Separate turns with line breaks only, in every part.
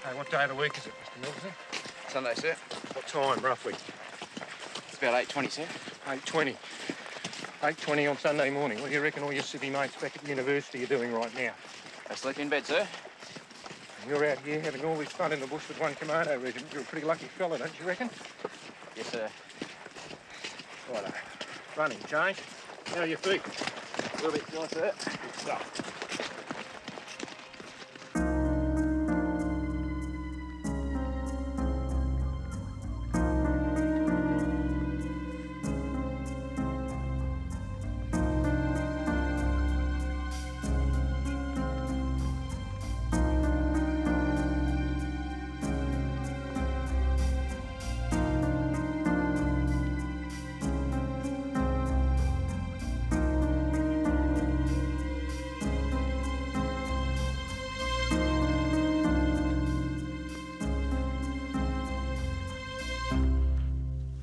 Hey, what day of the week is it, Mr. Milton?
Sunday, sir.
What time, roughly?
It's about 8:20, sir.
8:20. 8:20 on Sunday morning. What do you reckon all your city mates back at the university are doing right now?
They sleep in bed, sir.
And you're out here having all this fun in the bush with one Commando regiment. You're a pretty lucky fella, don't you reckon?
Yes, sir.
Righto. Running change. How are your feet?
A little bit sore, sir.
Good stuff.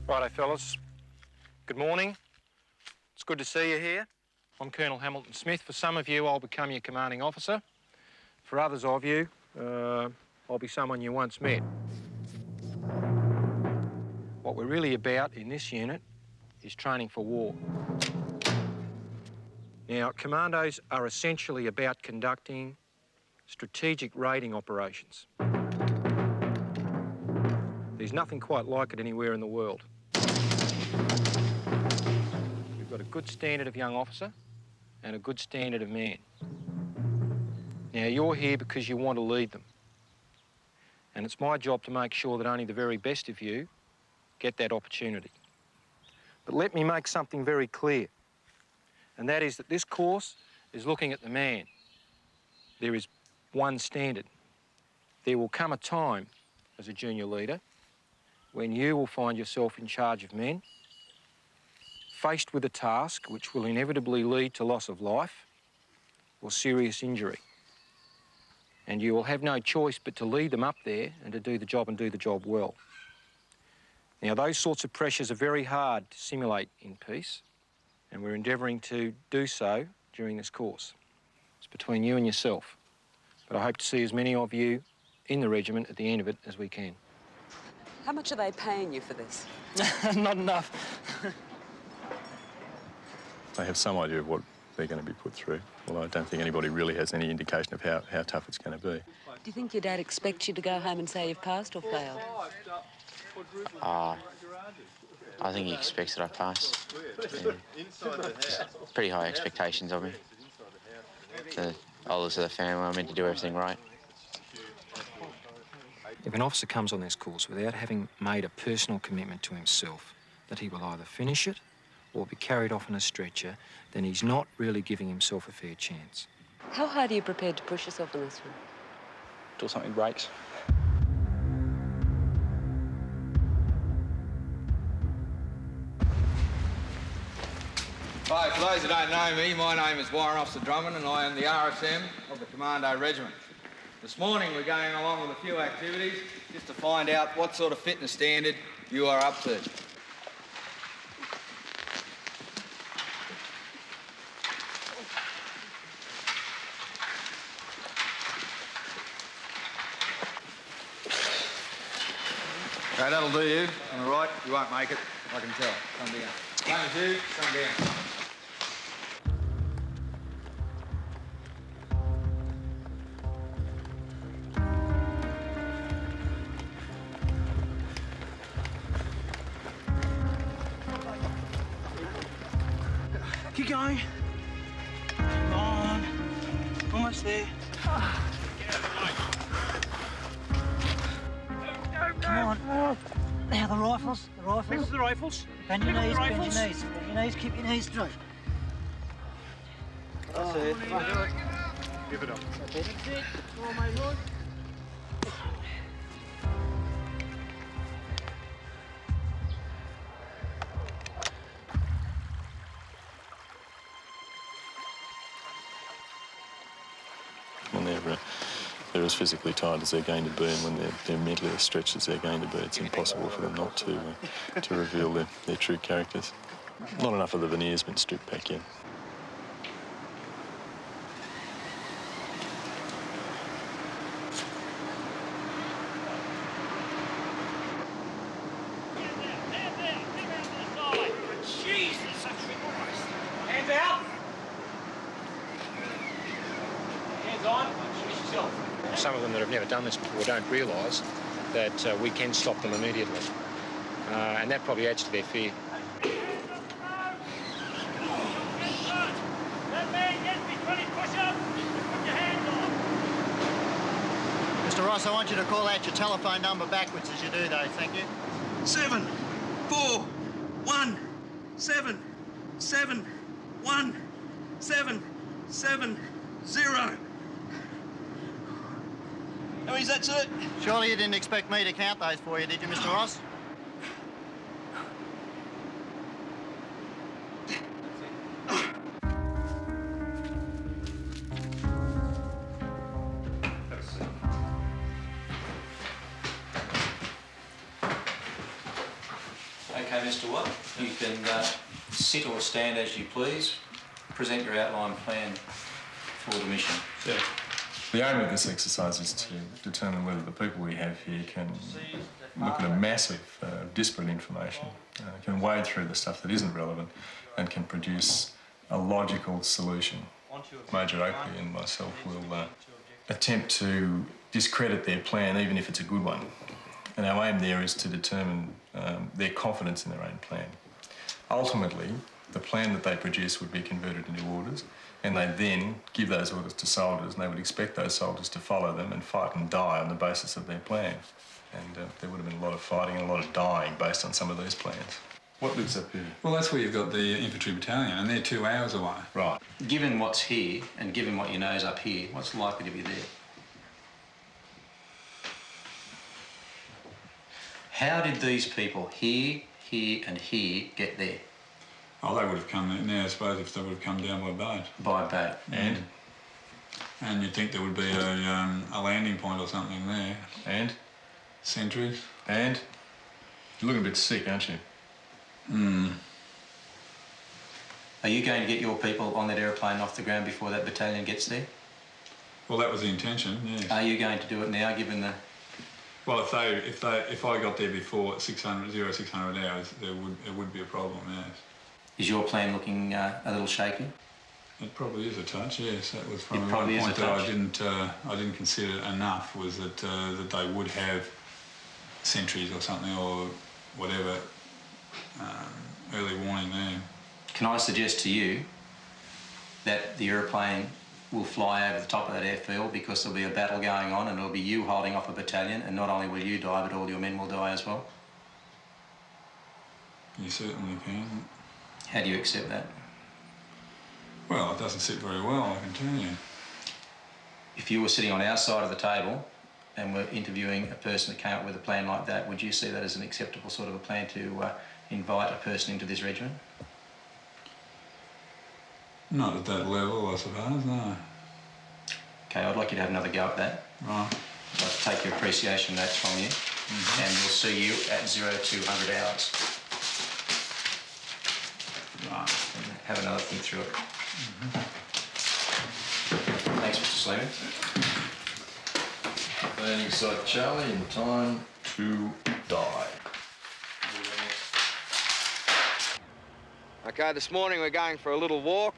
Righto, fellas. Good morning. It's good to see you here. I'm Colonel Hamilton Smith. For some of you, I'll become your commanding officer. For others of you, I'll be someone you once met. What we're really about in this unit is training for war. Now, commandos are essentially about conducting strategic raiding operations. There's nothing quite like it anywhere in the world. We've got a good standard of young officer and a good standard of man. Now, you're here because you want to lead them. And it's my job to make sure that only the very best of you get that opportunity. But let me make something very clear, and that is that this course is looking at the man. There is one standard. There will come a time as a junior leader when you will find yourself in charge of men, faced with a task which will inevitably lead to loss of life or serious injury. And you will have no choice but to lead them up there and to do the job and do the job well. Now, those sorts of pressures are very hard to simulate in peace, and we're endeavouring to do so during this course. It's between you and yourself. But I hope to see as many of you in the regiment at the end of it as we can.
How much are they paying you for this?
Not enough.
They have some idea of what they're going to be put through, although I don't think anybody really has any indication of how tough it's going to be.
Do you think your dad expects you to go home and say you've passed or failed?
I think he expects that I pass. Yeah. Pretty high expectations of me. The oldest of the family, I'm meant to do everything right.
If an officer comes on this course without having made a personal commitment to himself that he will either finish it or be carried off on a stretcher, then he's not really giving himself a fair chance.
How hard are you prepared to push yourself on this one?
Till something breaks.
Hi, for those who don't know me, my name is Warrant Officer Drummond and I am the RSM of the Commando Regiment. This morning we're going along with a few activities just to find out what sort of fitness standard you are up to. Okay, that'll do you. On the right, you won't make it, I can tell. Come down. Same as you, come down.
Keep going. Come on. Almost there. Come on. Now the rifles. The rifles.
Pick up the rifles.
Bend your knees. Bend your knees. Bend your knees. Keep your knees straight. That's it.
Give it up.
That's it.
Oh, my Lord.
When they're as physically tired as they're going to be, and when they're mentally as stretched as they're going to be, it's impossible for them not to reveal their true characters. Not enough of the veneer's been stripped back in.
Some of them that have never done this before don't realise that we can stop them immediately. And that probably adds to their fear.
Mr. Ross, I want you to call out your telephone number backwards as you do, though. Thank you.
7 4 1 7 7 1 7 7 0. How many's that, sir?
Surely you didn't expect me to count those for you, did you, Mr. Ross?
Okay, Mr. Watt, you can sit or stand as you please. Present your outline plan for the mission.
Yeah. The aim of this exercise is to determine whether the people we have here can look at a massive, disparate information, can wade through the stuff that isn't relevant, and can produce a logical solution. Major Oakley and myself will attempt to discredit their plan, even if it's a good one. And our aim there is to determine their confidence in their own plan. Ultimately, the plan that they produce would be converted into orders, and they then give those orders to soldiers, and they would expect those soldiers to follow them and fight and die on the basis of their plan. And there would have been a lot of fighting and a lot of dying based on some of these plans. What lives up here?
Well, that's where you've got the infantry battalion, and they're 2 hours away.
Right.
Given what's here, and given what you know is up here, what's likely to be there? How did these people here, and here get there?
Oh, they would have come there now, I suppose, if they would have come down by boat.
By boat.
And?
And you'd think there would be a landing point or something there.
And?
Sentries.
And? You're looking a bit sick, aren't you?
Are you going to get your people on that aeroplane off the ground before that battalion gets there?
Well, that was the intention, yes.
Are you going to do it now, given the...
Well, if I got there before 600 hours, it would be a problem, yes.
Is your plan looking a little shaky?
It probably is a touch, yes. That was probably
probably
one
is
point
a
that
touch.
I didn't consider enough, was that that they would have sentries or something or whatever early warning there.
Can I suggest to you that the aeroplane will fly over the top of that airfield because there'll be a battle going on and it'll be you holding off a battalion, and not only will you die, but all your men will die as well?
You certainly can.
How do you accept that?
Well, it doesn't sit very well, I can tell you.
If you were sitting on our side of the table and were interviewing a person that came up with a plan like that, would you see that as an acceptable sort of a plan to invite a person into this regiment?
Not at that level, I suppose, no.
Okay, I'd like you to have another go at that.
Right.
I'd like to take your appreciation notes from you, and we'll see you at 0200 hours.
Right.
And have another think through it. Thanks, Mr. Sleeman.
Landing site Charlie in time to die.
Okay, this morning we're going for a little walk.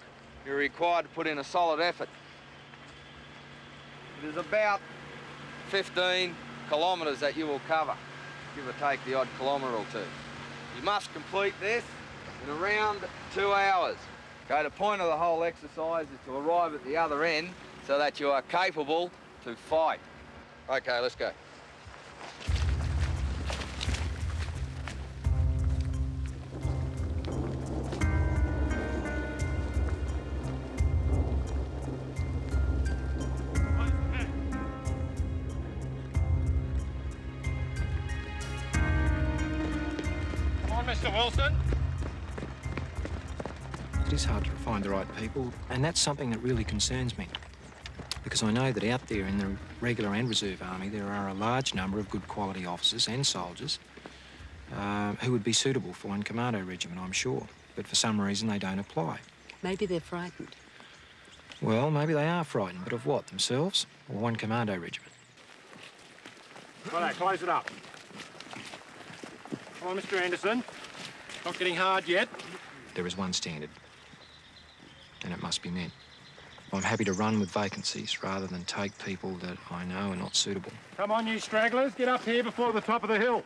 You're required to put in a solid effort. It is about 15 kilometres that you will cover, give or take the odd kilometre or two. You must complete this in around 2 hours. Okay, the point of the whole exercise is to arrive at the other end so that you are capable to fight. Okay, let's go.
Mr. Wilson. It is hard to find the right people, and that's something that really concerns me. Because I know that out there in the regular and reserve army, there are a large number of good quality officers and soldiers who would be suitable for one Commando regiment, I'm sure. But for some reason, they don't apply.
Maybe they're frightened.
Well, maybe they are frightened, but of what, themselves or one Commando regiment?
Righto, close it up. Come on, Mr. Anderson. Not getting hard yet.
There is one standard, and it must be met. I'm happy to run with vacancies rather than take people that I know are not suitable.
Come on, you stragglers, get up here before the top of the hill.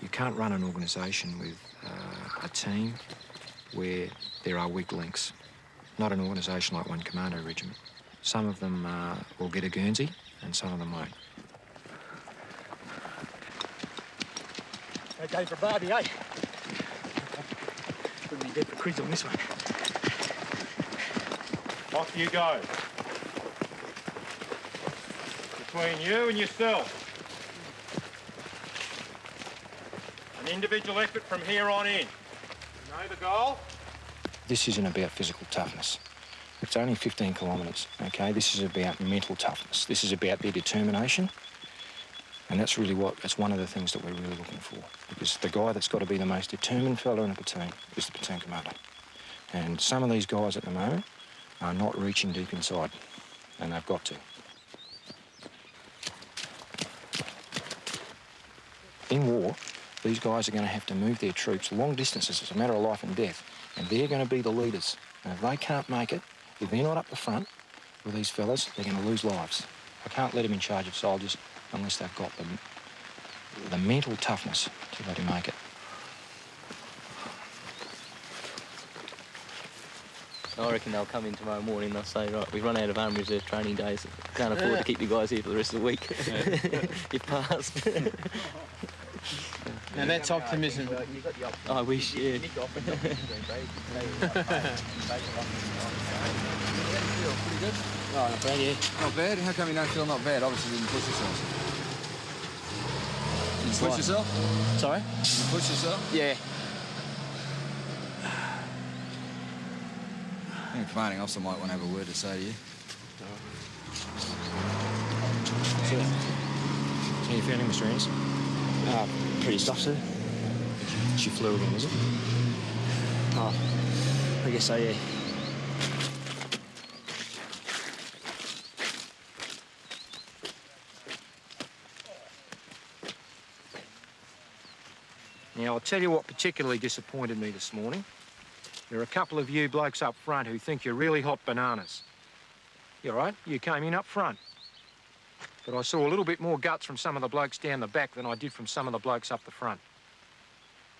You can't run an organisation with a team where there are weak links. Not an organisation like one Commando regiment. Some of them will get a Guernsey and some of them won't.
Okay for Barbie, eh? Couldn't be dead for Chris on this one.
Off you go. Between you and yourself. An individual effort from here on in. You know the goal?
This isn't about physical toughness. It's only 15 kilometres, okay? This is about mental toughness. This is about their determination. And that's one of the things that we're really looking for. Because the guy that's got to be the most determined fella in a platoon is the platoon commander. And some of these guys at the moment are not reaching deep inside, and they've got to. In war, these guys are going to have to move their troops long distances. It's a matter of life and death. And they're going to be the leaders. And if they can't make it, if they're not up the front with these fellas, they're going to lose lives. I can't let them in charge of soldiers unless they've got the mental toughness to let him make it.
I reckon they'll come in tomorrow morning and they'll say, right, we've run out of army reserve training days. Can't afford to keep you guys here for the rest of the week. You've passed.
Now that's optimism.
I wish, yeah.
Oh, not bad, yeah. Not bad? How come you don't feel not bad? Obviously you didn't push yourself. Did you push yourself?
Sorry?
Did you push yourself?
Yeah.
I think the commanding officer might want to have a word to say to you.
So you feeling, Mr. Ennis?
Pretty stuff, sir.
She flew again, is it?
Oh, I guess so, yeah.
Now, I'll tell you what particularly disappointed me this morning. There are a couple of you blokes up front who think you're really hot bananas. You're right, you came in up front. But I saw a little bit more guts from some of the blokes down the back than I did from some of the blokes up the front.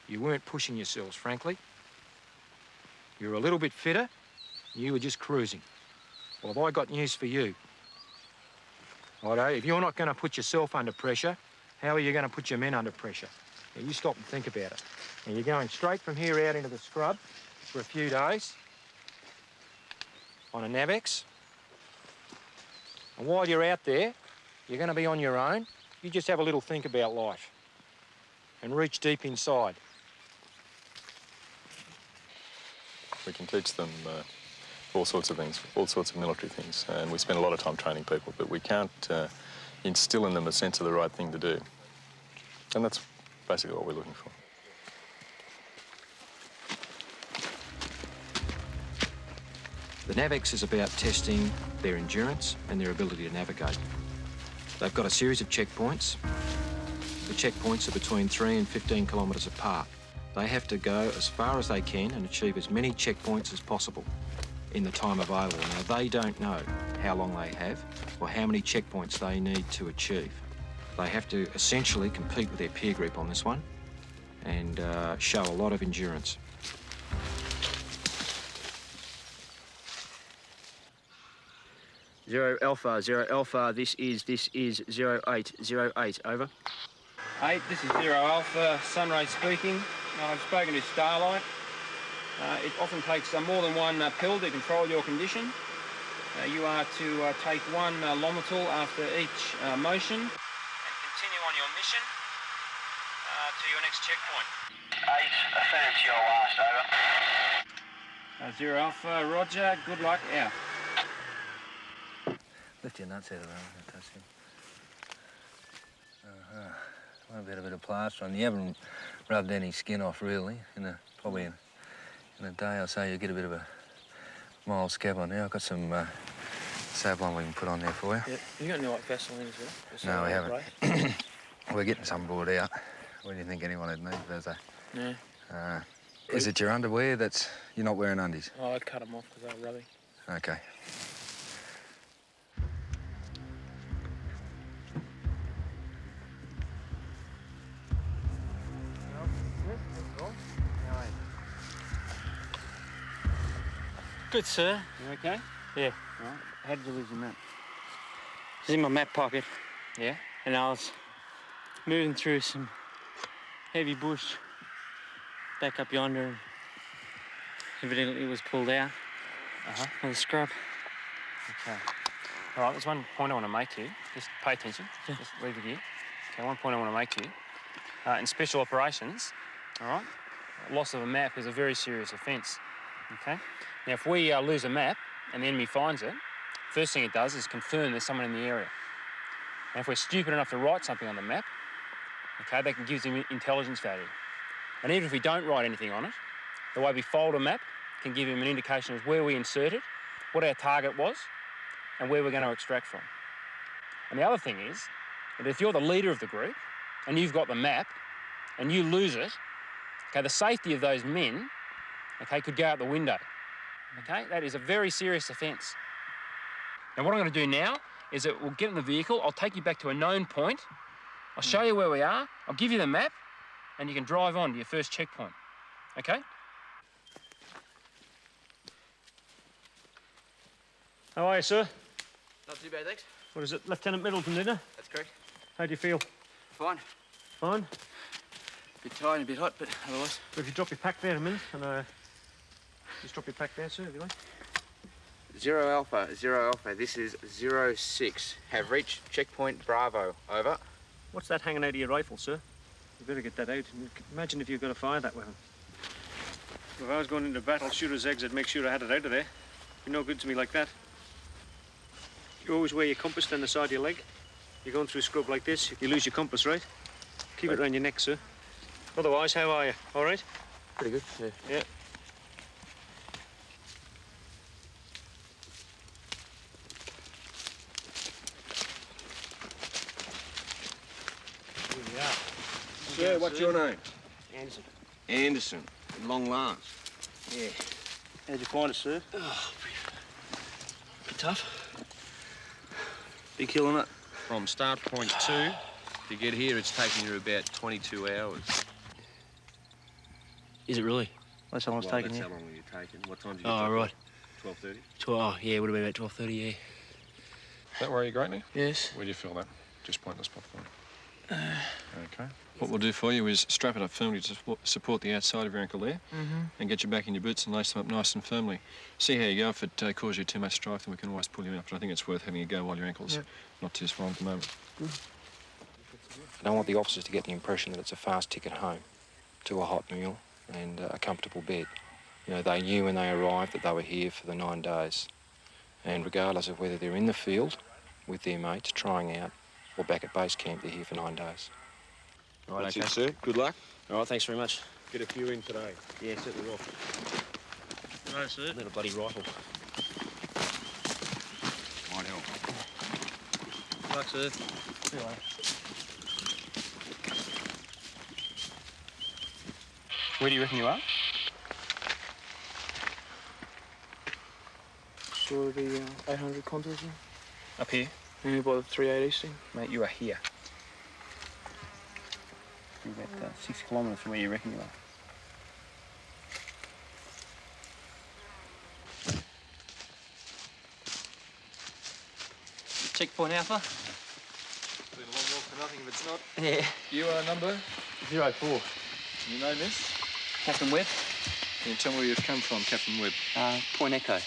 You weren't pushing yourselves, frankly. You're a little bit fitter, you were just cruising. Well, have I got news for you? Righto, if you're not going to put yourself under pressure, how are you going to put your men under pressure? Now, you stop and think about it. And you're going straight from here out into the scrub for a few days on a Navex. And while you're out there, you're going to be on your own. You just have a little think about life and reach deep inside.
We can teach them all sorts of things, all sorts of military things, and we spend a lot of time training people, but we can't instill in them a sense of the right thing to do. And that's basically what we're looking for.
The Navex is about testing their endurance and their ability to navigate. They've got a series of checkpoints. The checkpoints are between 3 and 15 kilometres apart. They have to go as far as they can and achieve as many checkpoints as possible in the time available. Now, they don't know how long they have or how many checkpoints they need to achieve. They have to essentially compete with their peer group on this one and show a lot of endurance.
Zero Alpha, this is 0808, over.
8, this is 0 Alpha, Sunray speaking. I've spoken to Starlight. It often takes more than one pill to control your condition. You are to take one Lomital after each motion and continue on your mission to your next checkpoint.
8, affirms your last, over.
0 Alpha, roger, good luck, out.
Lift your nuts out of there, touch him. Want a bit of plaster on. You haven't rubbed any skin off, really. Probably in a day or so, you'll get a bit of a mild scab on there. I've got some Savlon we can put on there for you.
Yeah. Have you got any like Vaseline as well?
No, we haven't. We're getting some brought out. What do you think anyone would need, Thursday?
Yeah.
Is it your underwear you're not wearing undies?
Oh, I'd cut them off because they're rubby.
Okay.
Good, sir. You okay? Yeah. All right. How did you lose your map? It's in my map pocket. Yeah? And I was moving through some heavy bush back up yonder, and evidently it was pulled out of the scrub. Okay. All right, there's one point I want to make to you. Just pay attention. Yeah. Just leave it here. Okay, one point I want to make to you. In special operations, all right, loss of a map is a very serious offence. Okay? Now, if we lose a map and the enemy finds it, first thing it does is confirm there's someone in the area. And if we're stupid enough to write something on the map, okay, that can give them intelligence value. And even if we don't write anything on it, the way we fold a map can give him an indication of where we inserted, what our target was, and where we're going to extract from. And the other thing is that if you're the leader of the group and you've got the map and you lose it, okay, the safety of those men, okay, could go out the window. Okay, that is a very serious offence. Now, what I'm going to do now is that we'll get in the vehicle, I'll take you back to a known point, I'll show you where we are, I'll give you the map, and you can drive on to your first checkpoint. Okay? How are you, sir?
Not too bad, thanks.
What is it, Lieutenant Middleton, isn't it?
That's correct.
How do you feel?
Fine.
Fine?
A bit tired and a bit hot, but otherwise.
So if you drop your pack there a minute, and just drop your pack there, sir, if you like.
Zero Alpha, this is 06. Have reached checkpoint Bravo, over.
What's that hanging out of your rifle, sir? You better get that out. Imagine if you've got to fire that weapon. If I was going into battle, shoot his eggs, I'd make sure I had it out of there. You're no good to me like that. You always wear your compass down the side of your leg. You're going through scrub like this, you lose your compass, right? Keep it around your neck, sir. Otherwise, how are you? All right?
Pretty good, yeah.
Yeah.
Sir, what's your name?
Anderson.
Anderson. At long last.
Yeah. How'd you find it, sir?
Oh, pretty tough. Been killing it.
From start point 2 to get here, it's taken you about 22 hours.
Is it really?
That's how long it's taken,
That's
yeah.
how long were you taking? What time did you
Oh,
get
right.
12:30?
Oh, yeah, it would have been about 12:30, yeah.
That worry you greatly?
Yes.
Where do you feel that? Just pointless popcorn. Okay. What we'll do for you is strap it up firmly to support the outside of your ankle there, and get you back in your boots and lace them up nice and firmly. See how you go. If it causes you too much strife, then we can always pull you out. But I think it's worth having a go while your ankle's not too swollen at the moment.
Good.
I don't want the officers to get the impression that it's a fast ticket home to a hot meal and a comfortable bed. You know, they knew when they arrived that they were here for the 9 days. And regardless of whether they're in the field with their mates trying out or back at base camp, they're here for 9 days.
Right, that's it, sir. Good luck.
All right, thanks very much.
Get a few in today.
Yeah, certainly will.
Hello, sir.
Little bloody rifle.
Might help.
Good luck, sir. See you later. Where do you reckon you are?
Sure, the 800 contours.
Up here?
Yeah, by the 380 thing.
Mate, you are here. You're about 6 kilometres from where you reckon you are. Checkpoint Alpha?
Been a long walk for nothing if it's not.
Yeah.
You are number?
04.
You know this?
Captain Webb?
Can you tell me where you've come from, Captain Webb?
Point Echo.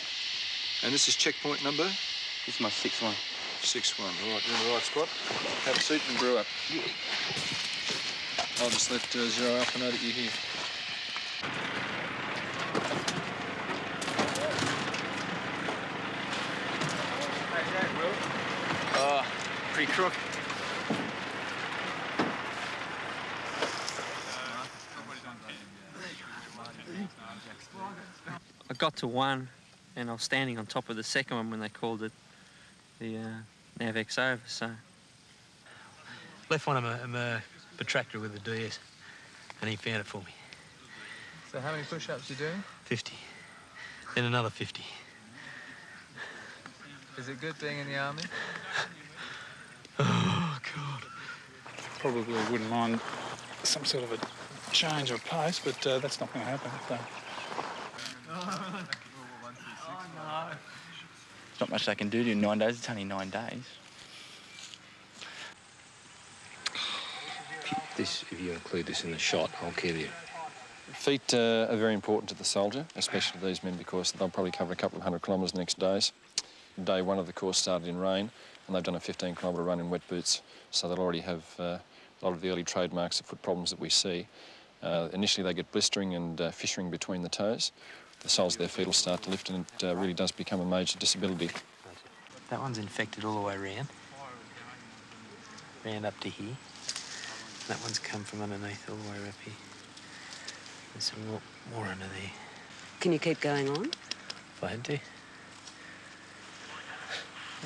And this is checkpoint number?
This is my 6th one.
6-1. All right, you're in the right spot. Have a seat and brew up.
Yeah.
I'll just let Zero Alpha know that you're here.
Oh, pretty crook. I got to one, and I was standing on top of the second one when they called it the NavX over, so...
Left one of my protractor with the DS, and he found it for me.
So how many push-ups you doing?
50. Then another 50.
Is it good being in the army?
Oh, God. Probably wouldn't mind some sort of a change of pace, but that's not going to happen. So.
There's not much they can do in 9 days. It's only 9 days.
This, if you include this in the shot, I'll kill you.
Feet are very important to the soldier, especially these men, because they'll probably cover a couple of 100 kilometres next days. Day one of the course started in rain, and they've done a 15-kilometre run in wet boots, so they'll already have a lot of the early trademarks of foot problems that we see. Initially, they get blistering and fissuring between the toes. The soles of their feet will start to lift, and it really does become a major disability.
That one's infected all the way round. Round up to here. That one's come from underneath all the way up here. There's some more under there.
Can you keep going on?
If I had to.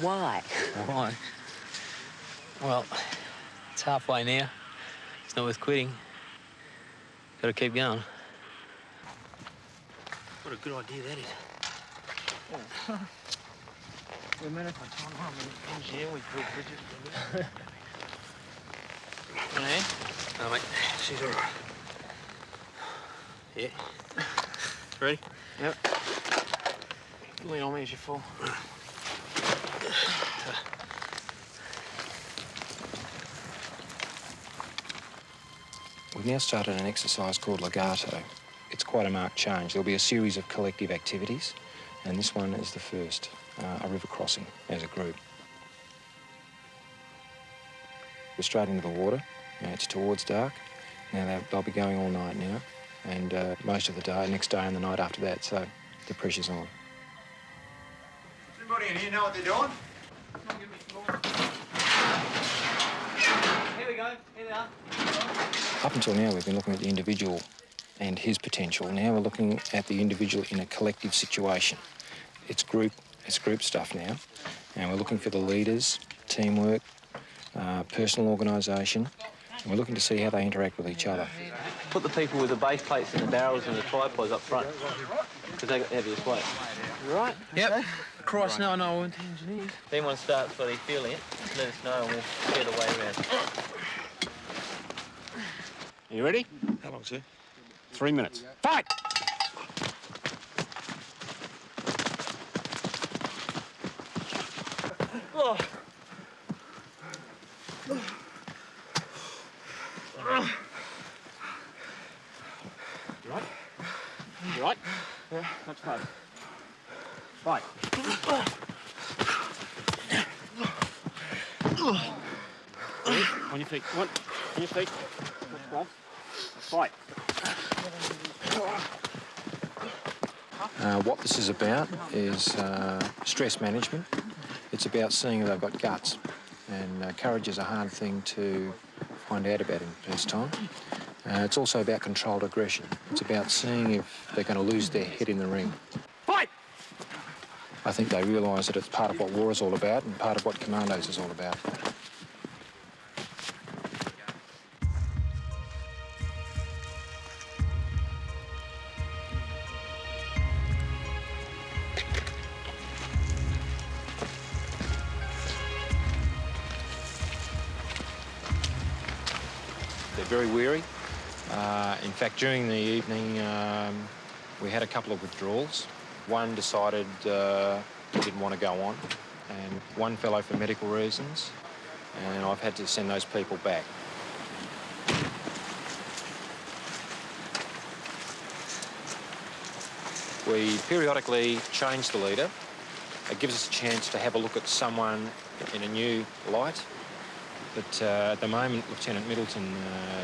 Why?
Why? Well, it's halfway now. It's not worth quitting. Got to keep going. What a good idea that is.
Wait a minute. Yeah, we built bridges.
No, mate. She's all right. Yeah. Ready?
Yep. Lean on me as you fall.
We've now started an exercise called legato. It's quite a marked change. There'll be a series of collective activities, and this one is the first, a river crossing as a group. We're straight into the water. It's towards dark. Now they'll be going all night now, and most of the day, next day and the night after that, so the pressure's on.
Anybody in here know what they're doing?
Here we go. Here they are.
Up until now, we've been looking at the individual and his potential. Now we're looking at the individual in a collective situation. It's group stuff now, and we're looking for the leaders, teamwork, personal organisation, and we're looking to see how they interact with each other.
Put the people with the base plates and the barrels and the tripods up front, because they got the heaviest weight.
Right? Yep. Christ, no, I weren't engineers.
If anyone starts where they're feeling it, let us know and we'll clear the way around.
You ready?
How long, sir?
3 minutes. Fight!
Oh.
You right? You right?
Yeah.
Much fun. Fight. On your feet. Come on. On your feet. That's one. Fight.
What this is about is stress management. It's about seeing if they've got guts. And courage is a hard thing to find out about in peacetime. It's also about controlled aggression. It's about seeing if they're going to lose their head in the ring.
Fight!
I think they realise that it's part of what war is all about and part of what Commandos is all about. They're very weary. In fact, during the evening, we had a couple of withdrawals. One decided he didn't want to go on, and one fellow for medical reasons, and I've had to send those people back. We periodically change the leader. It gives us a chance to have a look at someone in a new light. But at the moment, Lieutenant Middleton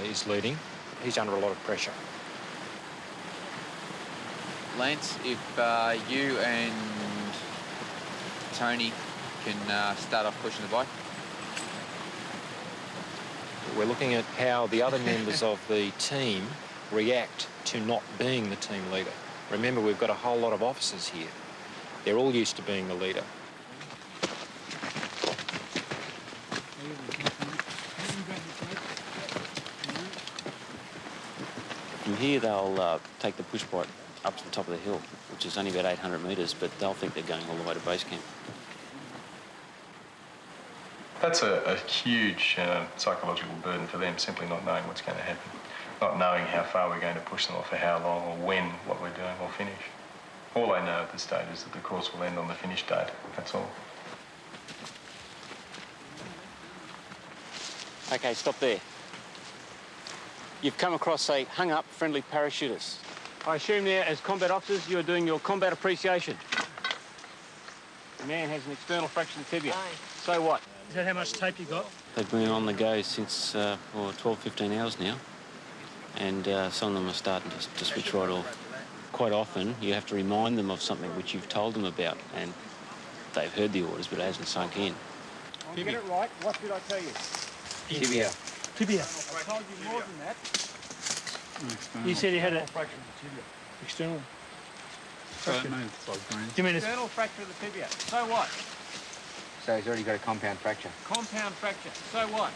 is leading. He's under a lot of pressure.
Lance, if you and Tony can start off pushing the bike.
We're looking at how the other members of the team react to not being the team leader. Remember, we've got a whole lot of officers here. They're all used to being the leader.
From here, they'll take the push bike up to the top of the hill, which is only about 800 metres, but they'll think they're going all the way to base camp.
That's a huge psychological burden for them, simply not knowing what's going to happen, not knowing how far we're going to push them or for how long or when what we're doing will finish. All they know at this stage is that the course will end on the finish date, that's all.
Okay, stop there. You've come across a hung-up friendly parachutist. I assume there, as combat officers, you are doing your combat appreciation. The man has an external fracture of the tibia. So what?
Is that how much tape you got?
They've been on the go since 12, 15 hours now, and some of them are starting to switch right off. Quite often, you have to remind them of something which you've told them about, and they've heard the orders, but it hasn't sunk in. Get it right. What did I tell you?
Tibia.
Tibia.
I told you more than that.
You said he had a external fracture. Do you mean
External fracture of the tibia. So what?
So he's already got a compound fracture.
Compound fracture. So what?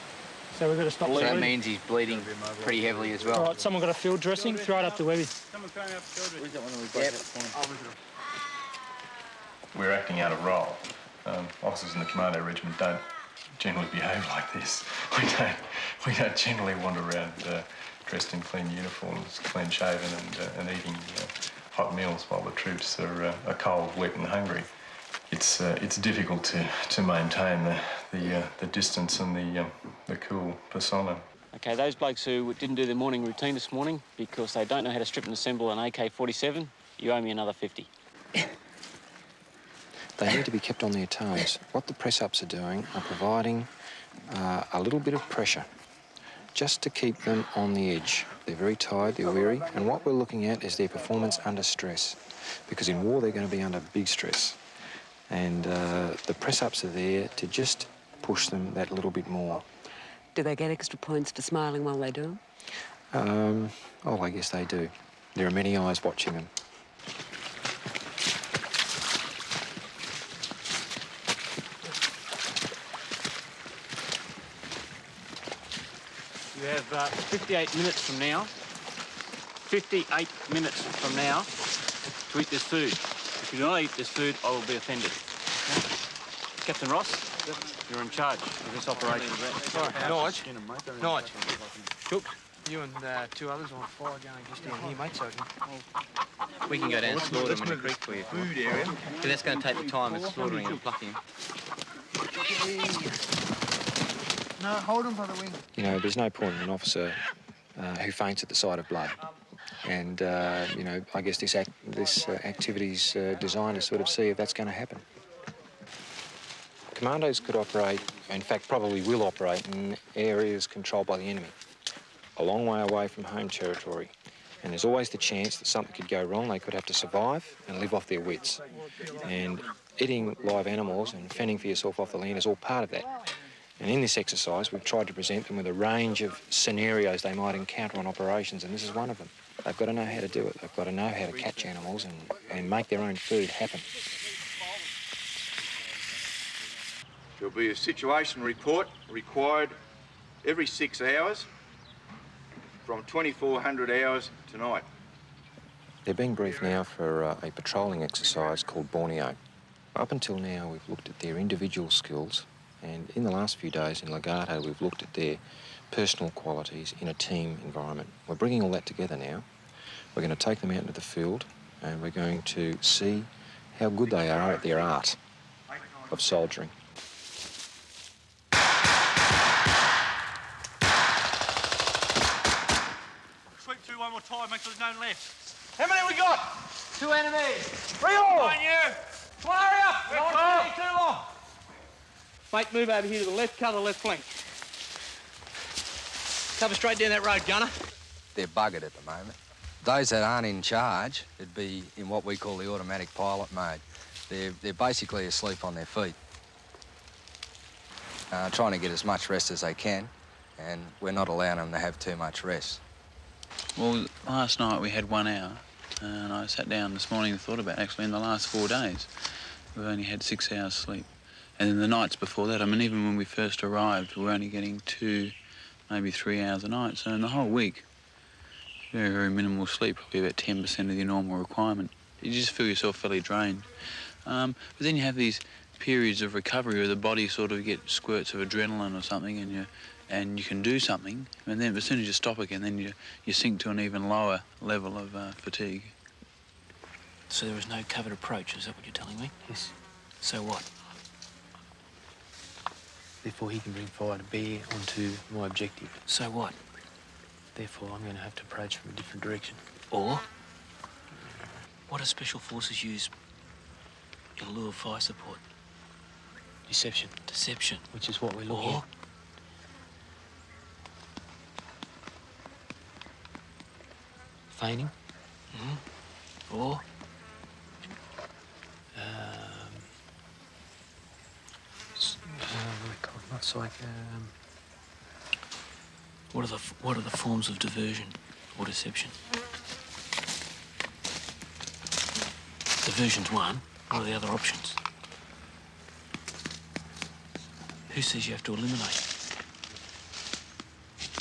So we've got to stop
So that
bleeding.
means he's bleeding pretty heavily as well.
All right, someone got a field dressing? Throw it up to Webby.
Someone throw me up the
Where's that one we got?
We're acting out of role. Officers in the Commando Regiment don't generally behave like this. We don't generally wander around dressed in clean uniforms, clean shaven, and eating hot meals while the troops are cold, wet, and hungry. It's difficult to maintain the distance and the cool persona.
Okay, those blokes who didn't do their morning routine this morning because they don't know how to strip and assemble an AK-47, you owe me another 50.
They need to be kept on their toes. What the press-ups are doing are providing a little bit of pressure just to keep them on the edge. They're very tired, they're weary, and what we're looking at is their performance under stress, because in war they're going to be under big stress. And the press-ups are there to just push them that little bit more.
Do they get extra points for smiling while they do them?
Oh, I guess they do. There are many eyes watching them.
You have 58 minutes from now. 58 minutes from now to eat this food. If you do not eat this food, I will be offended. Okay? Captain Ross, you're in charge of this operation.
Nige. Nige. Cook. You and two others on fire going just down here, mate, so I
We can go down and slaughter them in the creek for you.
Food area.
Because that's going to take the time of slaughtering and plucking.
No, hold him by the wing.
You know, there's no point in an officer who faints at the sight of blood. And, you know, I guess this activity's designed to sort of see if that's going to happen. Commandos could operate, in fact, probably will operate in areas controlled by the enemy, a long way away from home territory. And there's always the chance that something could go wrong. They could have to survive and live off their wits. And eating live animals and fending for yourself off the land is all part of that. And in this exercise, we've tried to present them with a range of scenarios they might encounter on operations, and this is one of them. They've got to know how to do it. They've got to know how to catch animals and make their own food happen.
There'll be a situation report required every 6 hours from 2,400 hours tonight.
They're being briefed now for a patrolling exercise called Borneo. Up until now, we've looked at their individual skills, and in the last few days in Legato, we've looked at their personal qualities in a team environment. We're bringing all that together now. We're going to take them out into the field, and we're going to see how good they are at their art of soldiering.
Sweep through one more time, make sure there's none left.
How many we got? 2 enemies. 3 all.
On you.
Come on, hurry up. I don't want to be too long. Mate, move over here to the left, cover the left flank. Cover straight down that road, gunner.
They're buggered at the moment. Those that aren't in charge, it'd be in what we call the automatic pilot mode. They're basically asleep on their feet, trying to get as much rest as they can, and we're not allowing them to have too much rest.
Well, last night we had 1 hour, and I sat down this morning and thought about actually in the last 4 days, we've only had 6 hours sleep. And then the nights before that, I mean, even when we first arrived, we were only getting 2, maybe 3 hours a night. So in the whole week, very, very minimal sleep, probably about 10% of your normal requirement. You just feel yourself fairly drained. But then you have these periods of recovery where the body sort of gets squirts of adrenaline or something, and you can do something, and then as soon as you stop again, then you sink to an even lower level of fatigue.
So there is no covered approach, is that what you're telling me?
Yes.
So what?
Therefore, he can bring fire to bear onto my objective.
So what?
Therefore, I'm going to have to approach from a different direction.
Or? What do special forces use in lieu of fire support?
Deception.
Deception.
Which is what we're looking at. Feigning.
Mm-hmm. Or?
Not psych.
What are the forms of diversion or deception? Diversion's one. What are the other options? Who says you have to eliminate?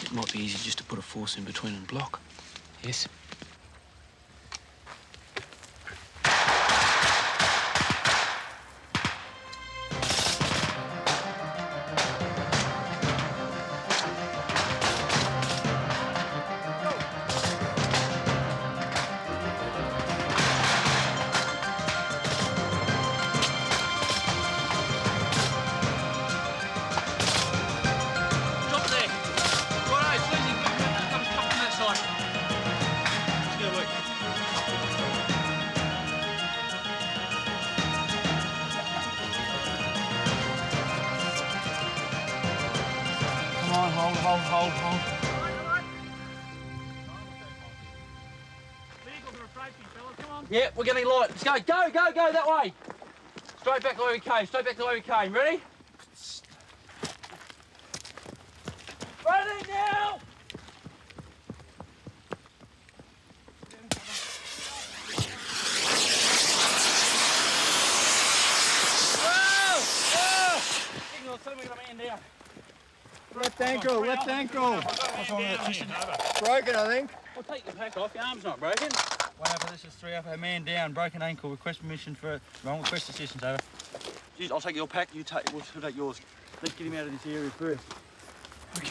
It might be easy just to put a force in between and block.
Yes.
Hold.
Yeah, we're getting light. Let's go, go that way. Straight back the way we came, Ready? Ready now! Signal, tell me we're going to man down.
Left ankle.
What's wrong with it, Tristan?
Broken, I think.
Well, take the pack off. Your arm's not broken.
1 Alpha, this is 3 Alpha. Man down, broken ankle. Request permission for request assistance, over.
Jeez, I'll take your pack. We'll take yours.
Let's get him out of this area first.
Okay.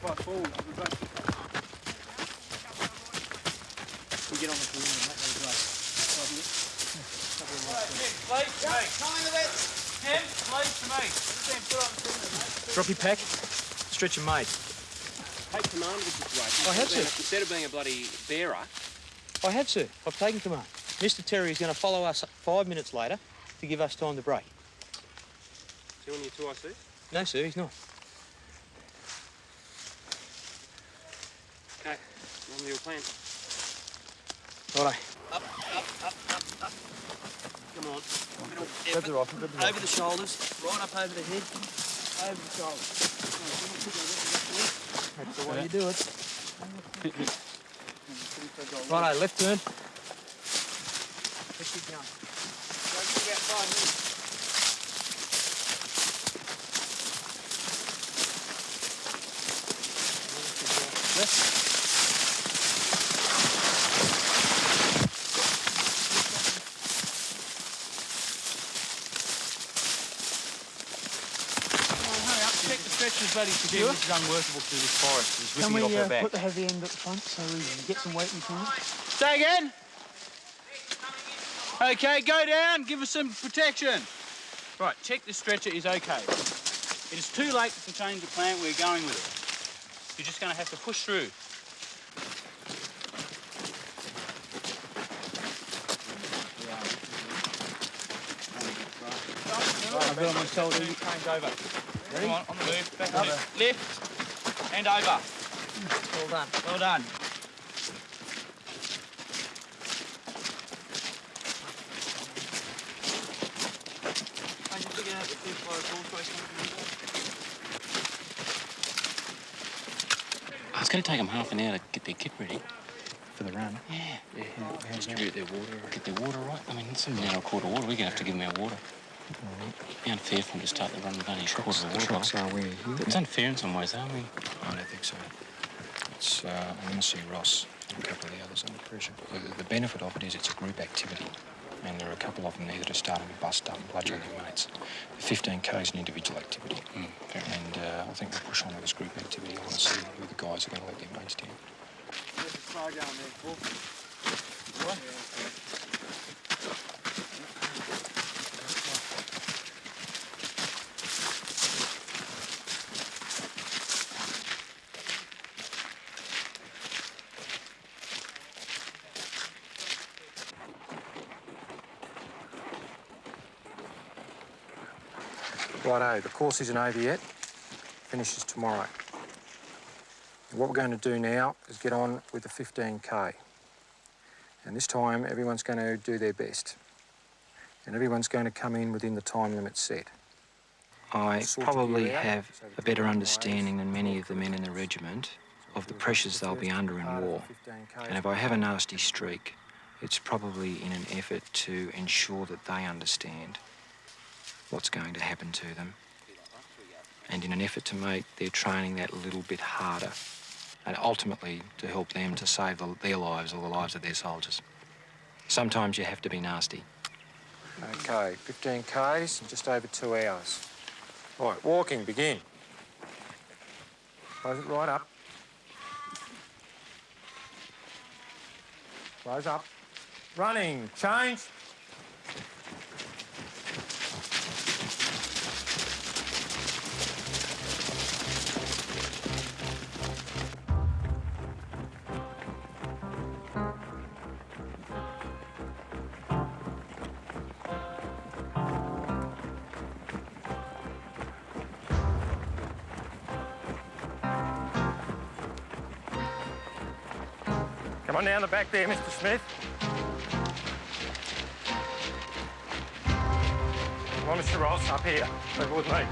Right, forward. We get on the perimeter, mate. That'll be great.
Tim, please, to me.
Drop your pack. Stretcher mate.
Take command of the situation.
I have, sir.
Instead of being a bloody bearer.
I have, sir. I've taken command. Mr. Terry is going to follow us 5 minutes later to give us time to break.
Is he on your 2IC?
No, sir, he's not.
Okay, on to your plan.
Righto.
Up. Come on.
Grab the rifle,
Over the shoulders, right up over the head, over the shoulders.
That's the way you do it. Righto, left turn. Let's keep going.
About 5 minutes.
Left.
Check the stretchers ready to do. This is unworkable through this forest. He's
Can
whipping
we
it off her back.
put the heavy end at the front so we can get some weight in front?
Say again? Okay, go down, give us some protection. Right, check the stretcher is okay. It is too late to change the plan, we're going with it. You're just going to have to push through. Right, I've got on my shoulder. Change over. Ready? Come on the move. Back to left and over.
Well done.
Well done.
It's going to take them half an hour to get their kit ready.
For the run?
Yeah. Distribute their water. Get their water right. I mean, it's only now a quart of water. We're going to have to give them our water. It'd be unfair for them to start the run with only a quarter of water.
Trucks are where here.
It's unfair in some ways, though.
I don't think so. It's, I'm going to see Ross and a couple of the others under pressure. The benefit of it is it's a group activity. and there are a couple of them there that are starting to bust up and bludge on their mates. The 15K is an individual activity, and I think we'll push on with this group activity. I want to see who the guys are going to let their mates down. Righto, the course isn't over yet. Finishes tomorrow. What we're going to do now is get on with the 15K. And this time, everyone's going to do their best. And everyone's going to come in within the time limit set. I probably have a better understanding than many of the men in the regiment of the pressures they'll be under in war. And if I have a nasty streak, it's probably in an effort to ensure that they understand what's going to happen to them, and in an effort to make their training that little bit harder, and ultimately to help them to save their lives or the lives of their soldiers. Sometimes you have to be nasty. Okay, 15 Ks in just over 2 hours. All right, walking, begin. Close it right up. Close up. Running, change. Come on down the back there, Mr. Smith. Come on, Mr. Ross, up here. Over with me.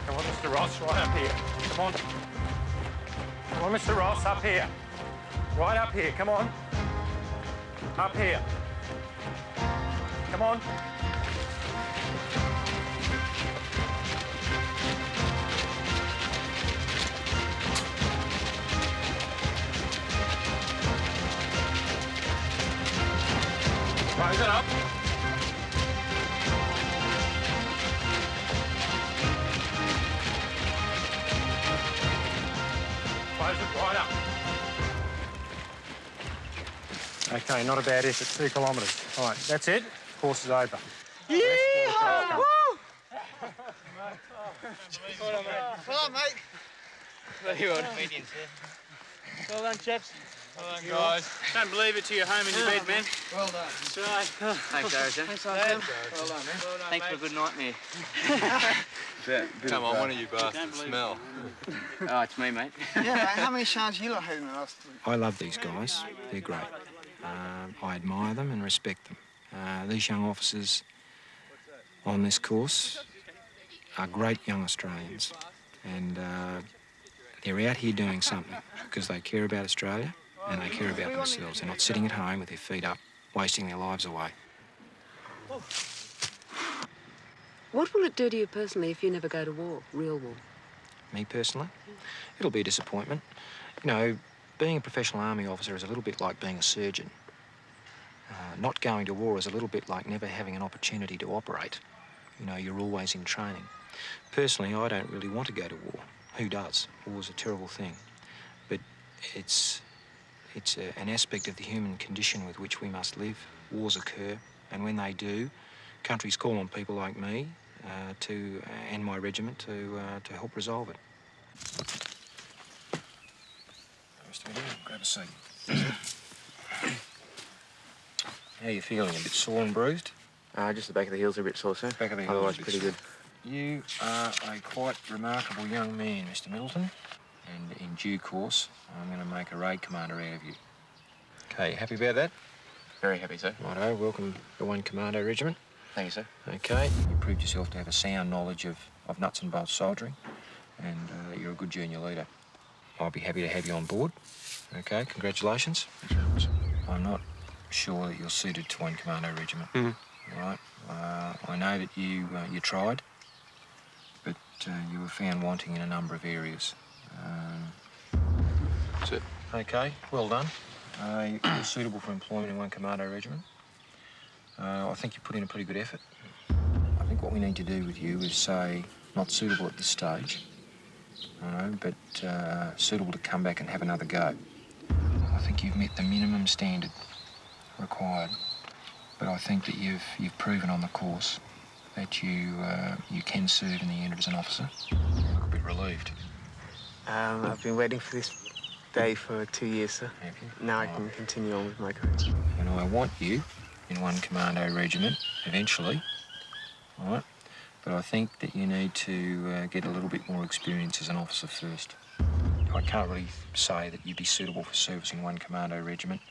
Come on, Mr. Ross, right up here. Come on. Come on, Mr. Ross, up here. Right up here, come on. Up here. Come on. Close it up. Close it right up. Okay, not a bad effort, 2 kilometres. All right, that's it. Course is over.
Yeehaw! Woo! Well done, mate.
Very well.
Well done, chaps.
Well done, guys. Don't believe it till you're home in your bed, man.
Well done.
That's right.
Thanks, Harrison.
Thanks, Harrison.
Well done, man.
Well done,
Thanks
mate.
for a good nightmare.
Come on, one of you bastards, smell.
Oh, it's me, mate.
Yeah, mate, how many shots you lot had in the last week?
I love these guys. They're great. I admire them and respect them. These young officers on this course are great young Australians, and they're out here doing something because they care about Australia and they care about themselves. They're not sitting at home with their feet up, wasting their lives away.
What will it do to you personally if you never go to war, real war?
Me personally, it'll be a disappointment. You know, being a professional army officer is a little bit like being a surgeon. Not going to war is a little bit like never having an opportunity to operate. You know, you're always in training. Personally, I don't really want to go to war. Who does? War's a terrible thing. But it's an aspect of the human condition with which we must live. Wars occur, and when they do, countries call on people like me and my regiment to help resolve it. Mr. Williams, grab a seat. How are you feeling? A bit sore and bruised?
Just the back of the heels are a bit sore, sir.
Back of the heels.
Otherwise, pretty good.
You are a quite remarkable young man, Mr. Middleton, and in due course, I'm going to make a raid commander out of you. Okay, happy about that?
Very happy, sir.
Righto, welcome to 1 Commando Regiment.
Thank you, sir.
Okay, you proved yourself to have a sound knowledge of nuts and bolts soldiering, and you're a good junior leader. I'll be happy to have you on board. Okay, congratulations. Thanks very much. I'm not sure that you're suited to 1 Commando Regiment. All right. I know that you tried, but you were found wanting in a number of areas. That's it. Okay, well done. You're suitable for employment in 1 Commando Regiment. I think you put in a pretty good effort. I think what we need to do with you is say, not suitable at this stage, but suitable to come back and have another go. I think you've met the minimum standard required, but I think that you've proven on the course that you can serve in the unit as an officer. You look a bit relieved.
I've been waiting for this day for 2 years, sir.
Have you?
Now I can continue on with my career.
And I want you in 1 Commando Regiment eventually, all right? But I think that you need to get a little bit more experience as an officer first. I can't really say that you'd be suitable for service in 1 Commando Regiment.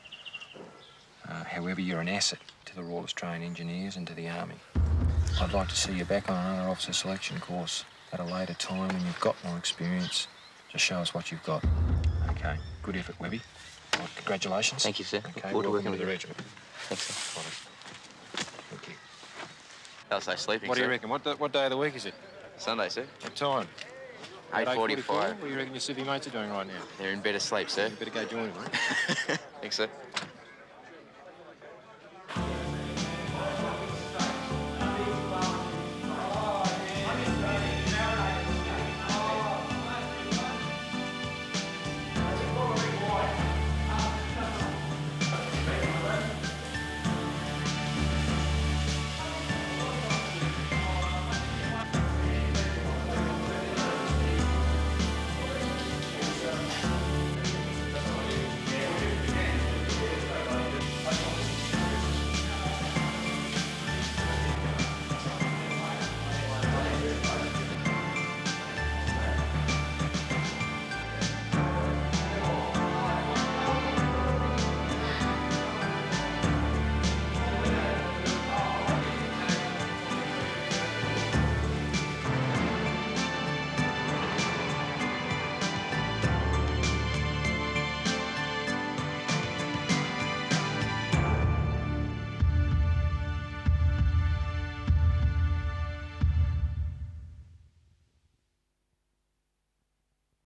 However, you're an asset to the Royal Australian Engineers and to the Army. I'd like to see you back on another officer selection course at a later time when you've got more experience to show us what you've got. Okay, good effort, Webby. Well, congratulations.
Thank you, sir.
Okay,
Look forward to
welcome
working
to
with
the
you.
regiment.
Thanks, sir.
Thank you.
How's they sleeping,
What do you
sir?
reckon? What day of the week is it?
Sunday, sir.
What time?
8:45.
What do you reckon your civvy mates are doing right now?
They're in bed asleep, sir.
You better go join them, mate.
Thanks, sir.